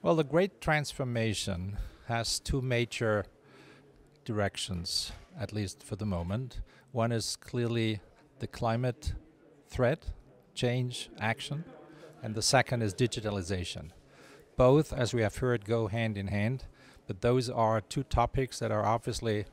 Well, the great transformation has two major directions, at least for the moment. One is clearly the climate threat, change, action, and the second is digitalization. Both, as we have heard, go hand in hand, but those are two topics that are obviously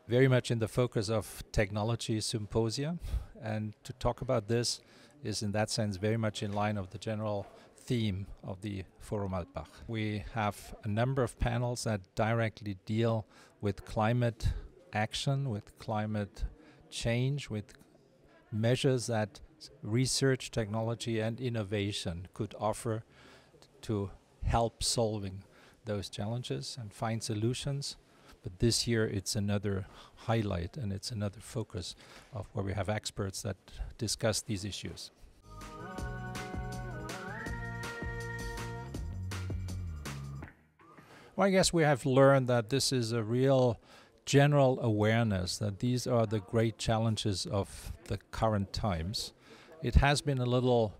very much in the focus of technology symposia, and to talk about this is in that sense very much in line of the general theme of the Forum Alpbach. We have a number of panels that directly deal with climate action, with climate change, with measures that research, technology and innovation could offer to help solving those challenges and find solutions. But this year it's another highlight and it's another focus of where we have experts that discuss these issues. Well, I guess we have learned that this is a real general awareness that these are the great challenges of the current times. It has been a little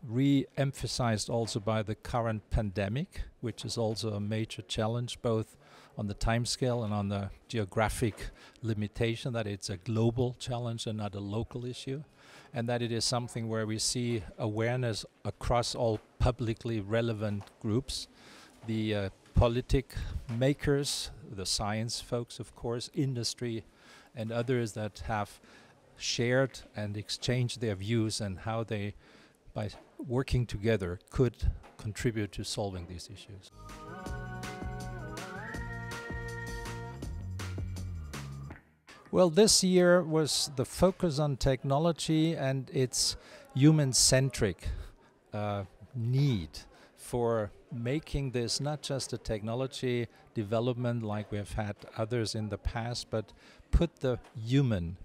re-emphasized also by the current pandemic, which is also a major challenge both on the timescale and on the geographic limitation, that it's a global challenge and not a local issue, and that it is something where we see awareness across all publicly relevant groups, the politic makers, the science folks, of course, industry and others that have shared and exchanged their views and how they, by working together, could contribute to solving these issues. Well, this year was the focus on technology and its human-centric need for making this not just a technology development like we have had others in the past, but put the human,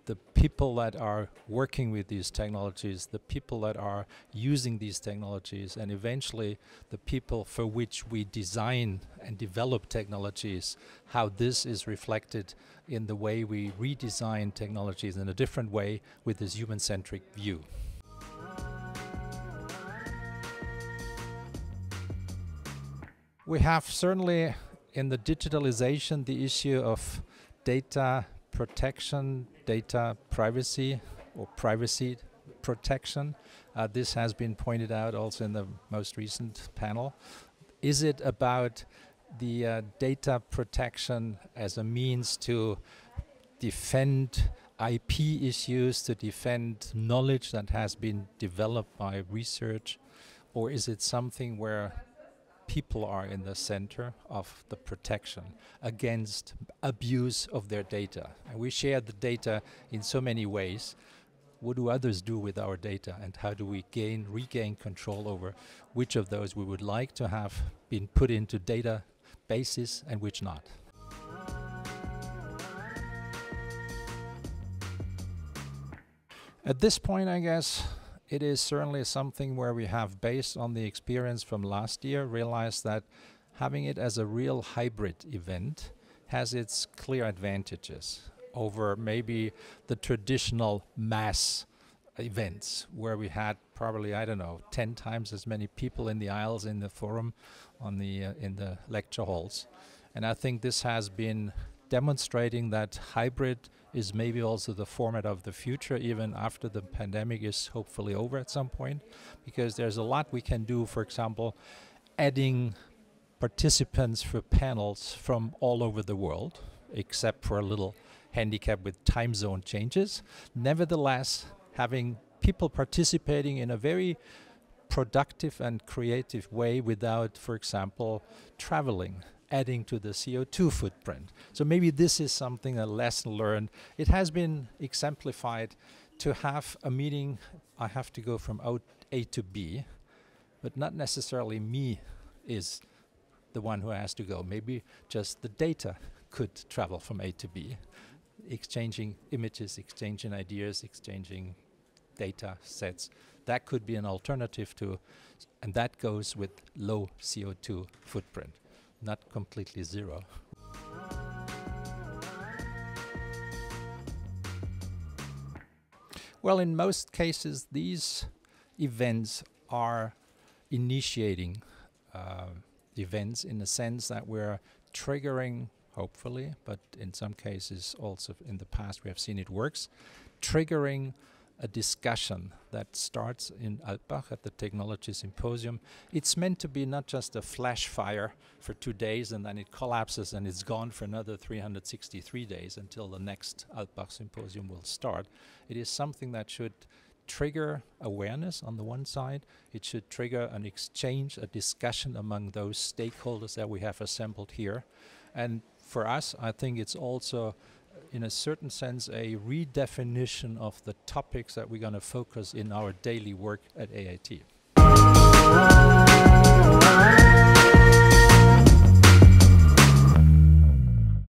the people that are working with these technologies, the people that are using these technologies, and eventually the people for which we design and develop technologies, how this is reflected in the way we redesign technologies in a different way with this human-centric view. We have certainly in the digitalization the issue of data protection, data privacy or privacy protection. This has been pointed out also in the most recent panel. Is it about the data protection as a means to defend IP issues, to defend knowledge that has been developed by research, or is it something where people are in the center of the protection against abuse of their data? And we share the data in so many ways. What do others do with our data, and how do we regain control over which of those we would like to have been put into databases and which not? At this point, I guess, it is certainly something where we have, based on the experience from last year, realized that having it as a real hybrid event has its clear advantages over maybe the traditional mass events where we had probably, I don't know, 10 times as many people in the aisles in the forum, in the lecture halls. And I think this has been demonstrating that hybrid is maybe also the format of the future, even after the pandemic is hopefully over at some point, because there's a lot we can do, for example, adding participants for panels from all over the world, except for a little handicap with time zone changes. Nevertheless, having people participating in a very productive and creative way without, for example, traveling, adding to the CO2 footprint. So maybe this is something, a lesson learned. It has been exemplified to have a meeting, I have to go from A to B, but not necessarily me is the one who has to go. Maybe just the data could travel from A to B, exchanging images, exchanging ideas, exchanging data sets. That could be an alternative to, and that goes with low CO2 footprint. Not completely zero. Well, in most cases, these events are initiating events in the sense that we're triggering, hopefully, but in some cases also in the past we have seen it works, triggering a discussion that starts in Alpbach at the Technology Symposium. It's meant to be not just a flash fire for 2 days and then it collapses and it's gone for another 363 days until the next Alpbach Symposium will start. It is something that should trigger awareness on the one side. It should trigger an exchange, a discussion among those stakeholders that we have assembled here. And for us, I think it's also in a certain sense a redefinition of the topics that we're going to focus in our daily work at AIT.